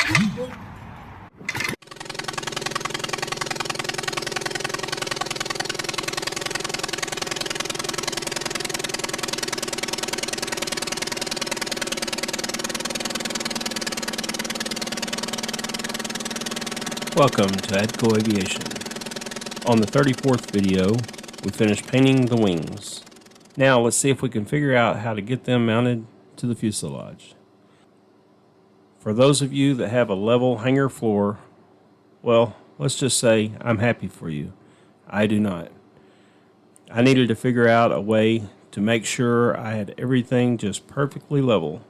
Welcome to ADCO Aviation. On the 34th video, we finished painting the wings. Now let's see if we can figure out how to get them mounted to the fuselage. For those of you that have a level hangar floor, well, let's just say I'm happy for you. I do not. I needed to figure out a way to make sure I had everything just perfectly level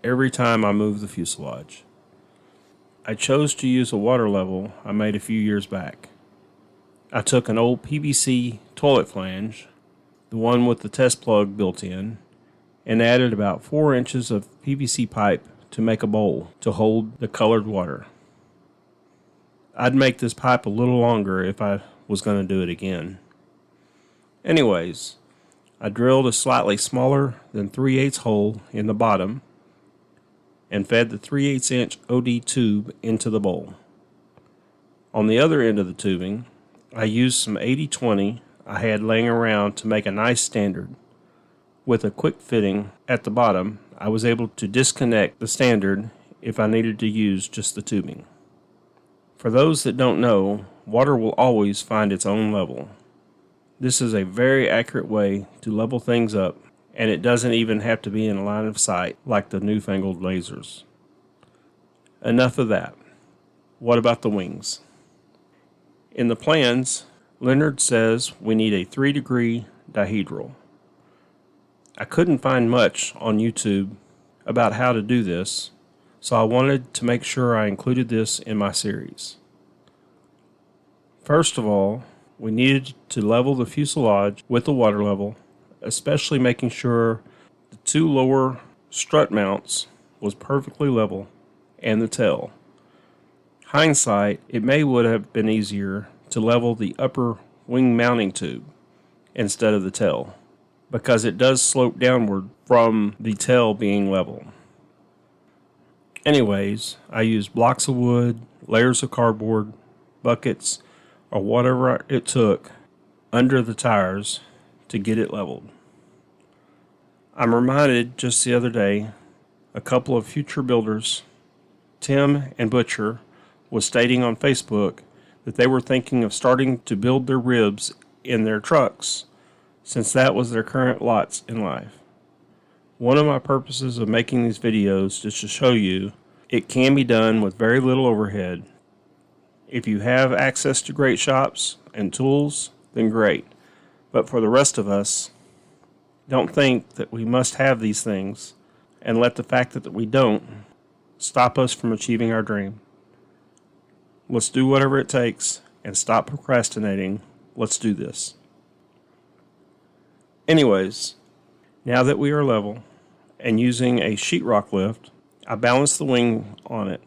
every time I moved the fuselage. I chose to use a water level I made a few years back. I took an old PVC toilet flange, the one with the test plug built in, and added about 4 inches of PVC pipe to make a bowl to hold the colored water. I'd make this pipe a little longer if I was going to do it again. Anyways, I drilled a slightly smaller than 3/8 hole in the bottom and fed the 3/8 inch OD tube into the bowl. On the other end of the tubing, I used some 80/20 I had laying around to make a nice standard. With a quick fitting at the bottom, I was able to disconnect the standard if I needed to use just the tubing. For those that don't know, water will always find its own level. This is a very accurate way to level things up, and it doesn't even have to be in line of sight like the newfangled lasers. Enough of that. What about the wings? In the plans, Leonard says we need a 3-degree dihedral. I couldn't find much on YouTube about how to do this, so I wanted to make sure I included this in my series. First of all, we needed to level the fuselage with the water level, especially making sure the 2 lower strut mounts was perfectly level and the tail. Hindsight, it would have been easier to level the upper wing mounting tube instead of the tail, because it does slope downward from the tail being level. Anyways, I used blocks of wood, layers of cardboard, buckets, or whatever it took under the tires to get it leveled. I'm reminded just the other day, a couple of future builders, Tim and Butcher, was stating on Facebook that they were thinking of starting to build their ribs in their trucks, since that was their current lots in life. One of my purposes of making these videos is to show you it can be done with very little overhead. If you have access to great shops and tools, then great. But for the rest of us, don't think that we must have these things, and let the fact that we don't stop us from achieving our dream. Let's do whatever it takes and stop procrastinating. Let's do this. Anyways, now that we are level and using a sheetrock lift, I balanced the wing on it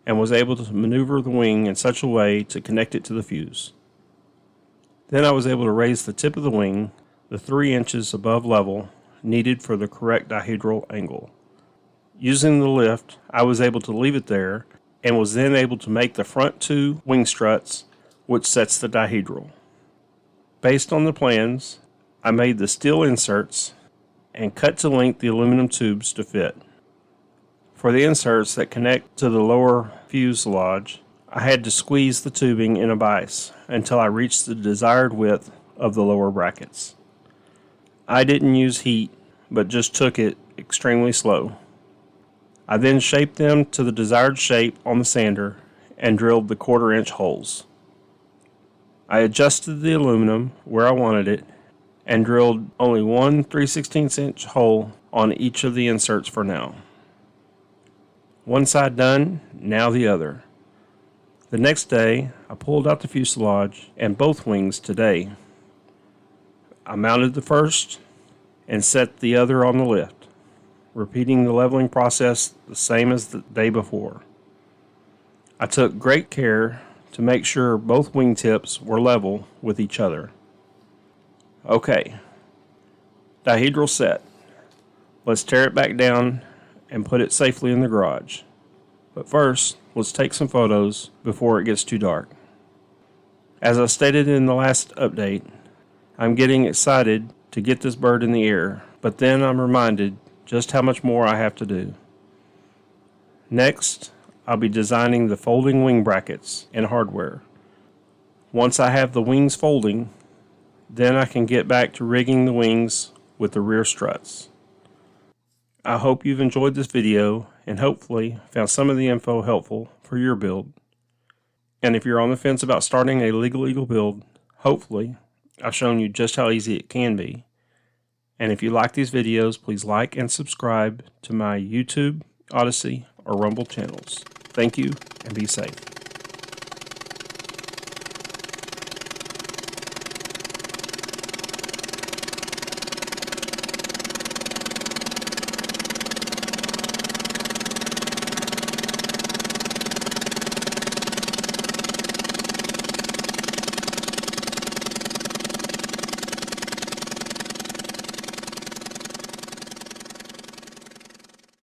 and was able to maneuver the wing in such a way to connect it to the fuse. Then I was able to raise the tip of the wing the 3 inches above level needed for the correct dihedral angle. Using the lift, I was able to leave it there and was then able to make the front 2 wing struts, which sets the dihedral. Based on the plans, I made the steel inserts and cut to length the aluminum tubes to fit. For the inserts that connect to the lower fuselage, I had to squeeze the tubing in a vise until I reached the desired width of the lower brackets. I didn't use heat, but just took it extremely slow. I then shaped them to the desired shape on the sander and drilled the 1/4 inch holes. I adjusted the aluminum where I wanted it and drilled only one 3/16 inch hole on each of the inserts for now. One side done, now the other. The next day, I pulled out the fuselage and both wings today. I mounted the first and set the other on the lift, repeating the leveling process the same as the day before. I took great care to make sure both wingtips were level with each other. Okay, dihedral set. Let's tear it back down and put it safely in the garage. But first, let's take some photos before it gets too dark. As I stated in the last update, I'm getting excited to get this bird in the air, but then I'm reminded just how much more I have to do. Next, I'll be designing the folding wing brackets and hardware. Once I have the wings folding, then I can get back to rigging the wings with the rear struts. I hope you've enjoyed this video and hopefully found some of the info helpful for your build. And if you're on the fence about starting a Legal Eagle build, hopefully I've shown you just how easy it can be. And if you like these videos, please like and subscribe to my YouTube, Odyssey, or Rumble channels. Thank you and be safe.